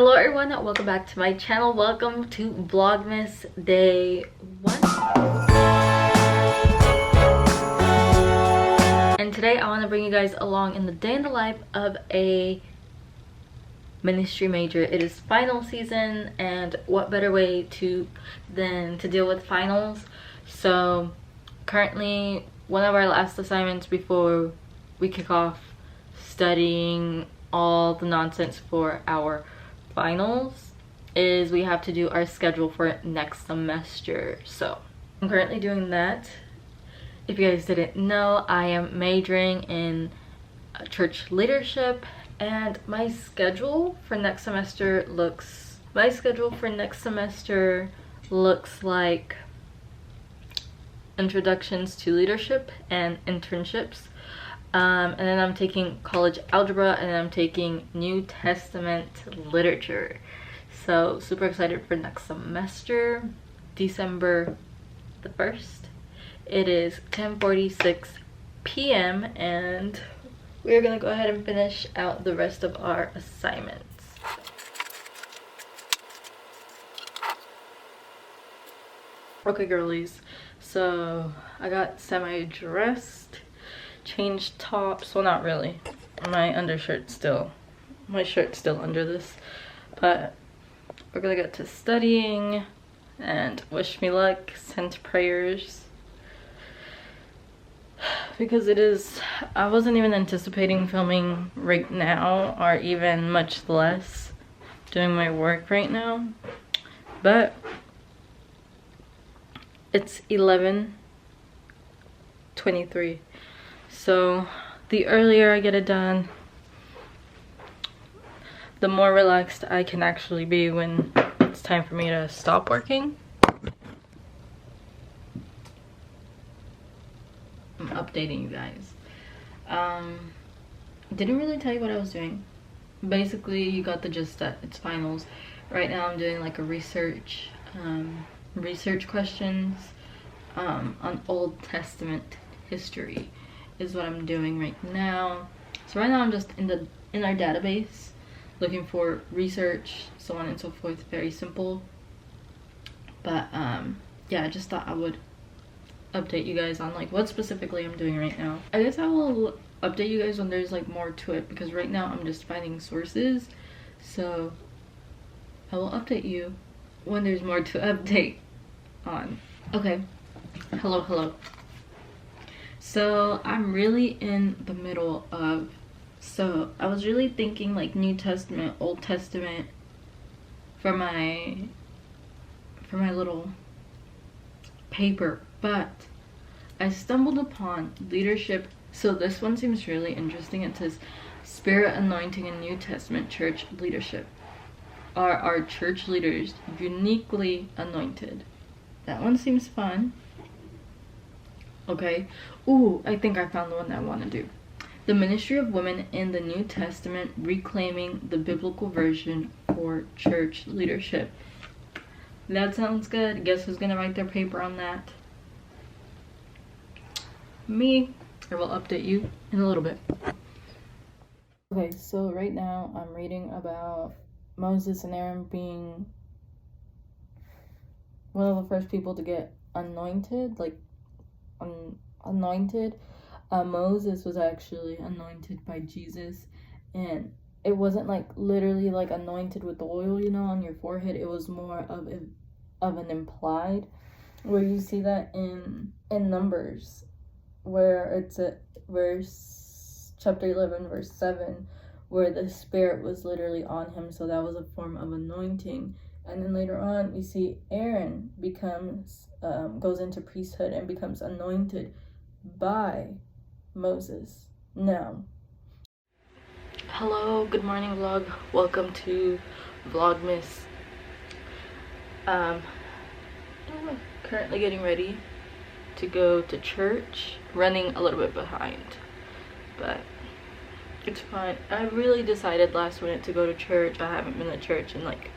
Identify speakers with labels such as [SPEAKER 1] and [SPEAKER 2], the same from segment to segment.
[SPEAKER 1] Hello everyone, welcome back to my channel. Welcome to Vlogmas Day 1. And today I want to bring you guys along in the day in the life of a ministry major. It is final season, and what better way than to deal with finals. So currently one of our last assignments before we kick off studying all the nonsense for our finals is we have to do our schedule for next semester. So I'm currently doing that. If you guys didn't know, I am majoring in church leadership, and my schedule for next semester looks like introductions to leadership and internships. And then I'm taking college algebra, and then I'm taking New Testament literature. So super excited for next semester, December the 1st. It is 10:46 p.m. and we're gonna go ahead and finish out the rest of our assignments. Okay girlies, so I got semi-dressed, changed tops. Well, not really, my shirt's still under this, but we're gonna get to studying. And wish me luck, send prayers, because I wasn't even anticipating filming right now, or even much less doing my work right now, but it's 11:23. So the earlier I get it done, the more relaxed I can actually be when it's time for me to stop working. I'm updating you guys. Didn't really tell you what I was doing. Basically, you got the gist that it's finals. Right now I'm doing like a research questions on Old Testament history is what I'm doing right now. So right now I'm just in our database looking for research, so on and so forth. Very simple, but yeah, I just thought I would update you guys on like what specifically I'm doing right now. I guess I will update you guys when there's like more to it, because right now I'm just finding sources. So I will update you when there's more to update on. Okay, hello. So I'm really in the middle of, so I was really thinking like New Testament, Old Testament for my little paper, but I stumbled upon leadership. So this one seems really interesting. It says Spirit anointing in New Testament church leadership. Are our church leaders uniquely anointed? That one seems fun. Okay. Ooh, I think I found the one that I want to do. The ministry of women in the New Testament, reclaiming the biblical version for church leadership. That sounds good. Guess who's gonna write their paper on that? Me. I will update you in a little bit. Okay, so right now I'm reading about Moses and Aaron being one of the first people to get anointed, anointed. Moses was actually anointed by Jesus, and it wasn't like literally like anointed with oil, you know, on your forehead. It was more of an implied, where you see that in Numbers, where it's at chapter 11 verse 7, where the Spirit was literally on him. So that was a form of anointing. And then later on we see Aaron goes into priesthood and becomes anointed by Moses. Now, hello, good morning vlog, welcome to Vlogmas. Currently getting ready to go to church, running a little bit behind, but it's fine. I really decided last minute to go to church. I haven't been to church in like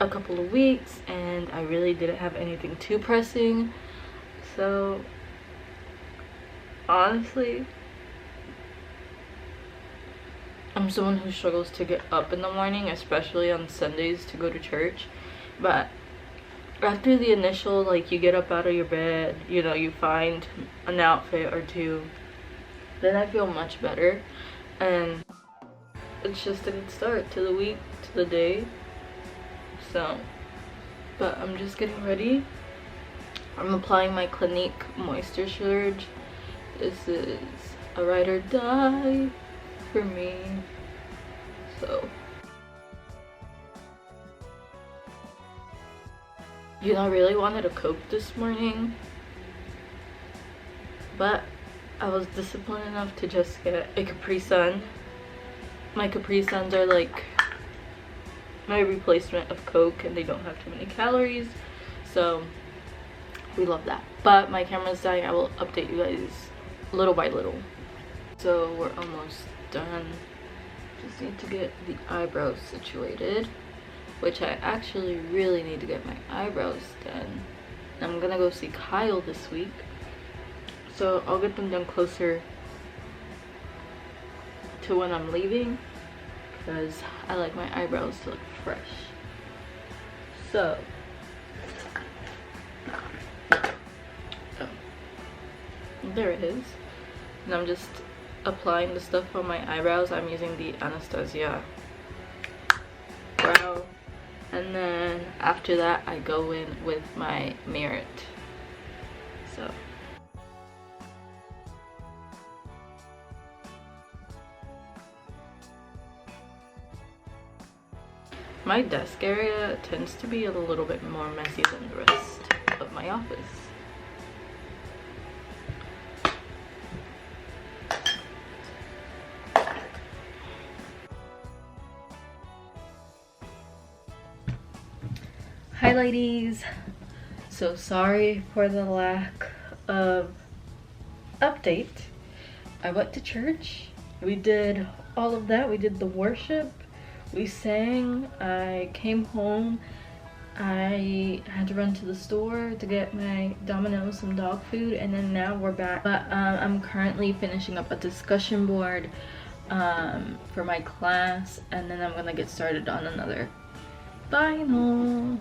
[SPEAKER 1] a couple of weeks, and I really didn't have anything too pressing, so honestly I'm someone who struggles to get up in the morning, especially on Sundays to go to church. But after the initial, like, you get up out of your bed, you know, you find an outfit or two, then I feel much better. And it's just a good start to the week, to the day. So, but I'm just getting ready. I'm applying my Clinique Moisture Surge. This is a ride or die for me. So, you know, I really wanted a Coke this morning, but I was disciplined enough to just get a Capri Sun. My Capri Suns are like my replacement of Coke, and they don't have too many calories, so we love that. But my camera's dying. I will update you guys little by little. So we're almost done. Just need to get the eyebrows situated, which I actually really need to get my eyebrows done. I'm gonna go see Kyle this week, so I'll get them done closer to when I'm leaving, because I like my eyebrows to look fresh. So there it is. And I'm just applying the stuff on my eyebrows. I'm using the Anastasia brow, and then after that I go in with my Merit. So my desk area tends to be a little bit more messy than the rest of my office. Hi ladies, so sorry for the lack of update. I went to church, we did all of that, we did the worship, we sang, I came home, I had to run to the store to get my Domino some dog food, and then now we're back. But I'm currently finishing up a discussion board for my class, and then I'm gonna get started on another final.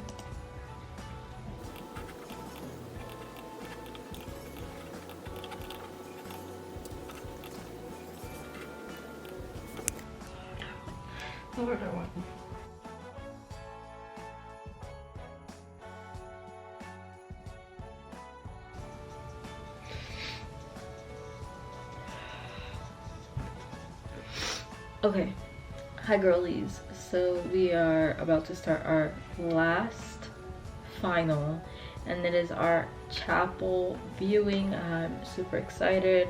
[SPEAKER 1] Lord, I want. Okay, hi girlies. So we are about to start our last final, and it is our chapel viewing. I'm super excited.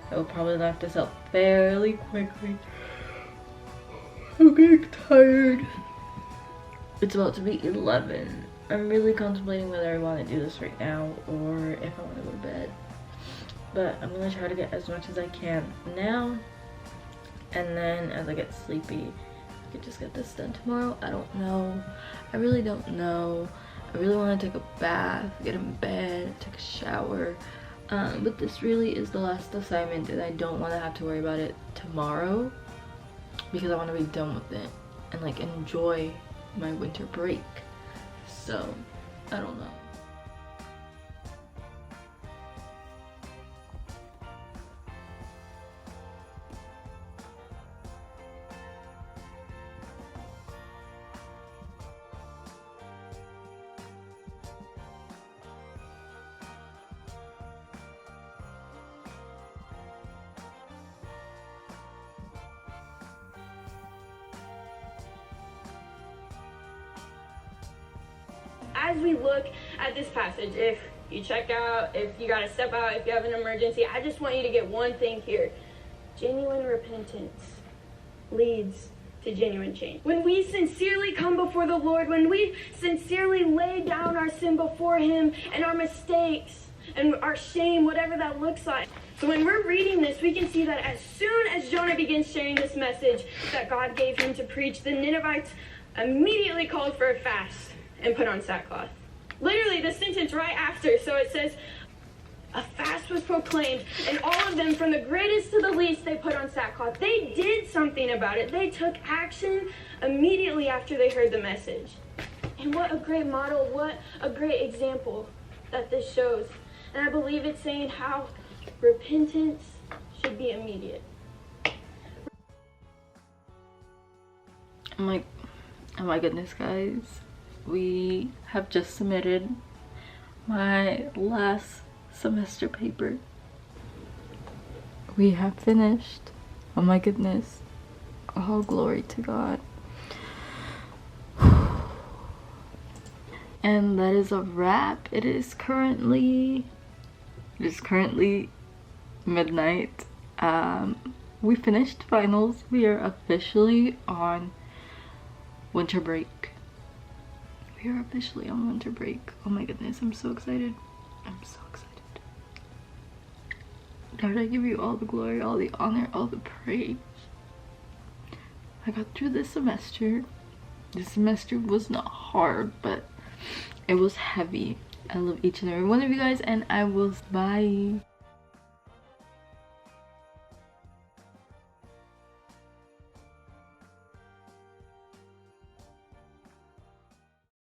[SPEAKER 1] I will probably knock this out fairly quickly. I'm getting tired. It's about to be 11. I'm really contemplating whether I want to do this right now or if I want to go to bed. But I'm going to try to get as much as I can now. And then as I get sleepy, I could just get this done tomorrow. I don't know. I really don't know. I really want to take a bath, get in bed, take a shower. But this really is the last assignment, and I don't want to have to worry about it tomorrow, because I want to be done with it and like enjoy my winter break. So I don't know.
[SPEAKER 2] As we look at this passage, if you check out, if you gotta step out, if you have an emergency, I just want you to get one thing here. Genuine repentance leads to genuine change. When we sincerely come before the Lord, when we sincerely lay down our sin before Him and our mistakes and our shame, whatever that looks like. So when we're reading this, we can see that as soon as Jonah begins sharing this message that God gave him to preach, the Ninevites immediately called for a fast and put on sackcloth. Literally the sentence right after, so it says, A fast was proclaimed, and all of them, from the greatest to the least, they put on sackcloth. They did something about it. They took action immediately after they heard the message. And what a great model, what a great example that this shows. And I believe it's saying how repentance should be immediate.
[SPEAKER 1] Oh my goodness, guys. We have just submitted my last semester paper. We have finished. Oh my goodness. All glory to God. And that is a wrap. It is currently midnight. We finished finals. We are officially on winter break. We are officially on winter break. Oh my goodness, I'm so excited. I'm so excited. Lord, I give you all the glory, all the honor, all the praise. I got through this semester. This semester was not hard, but it was heavy. I love each and every one of you guys, and I will bye.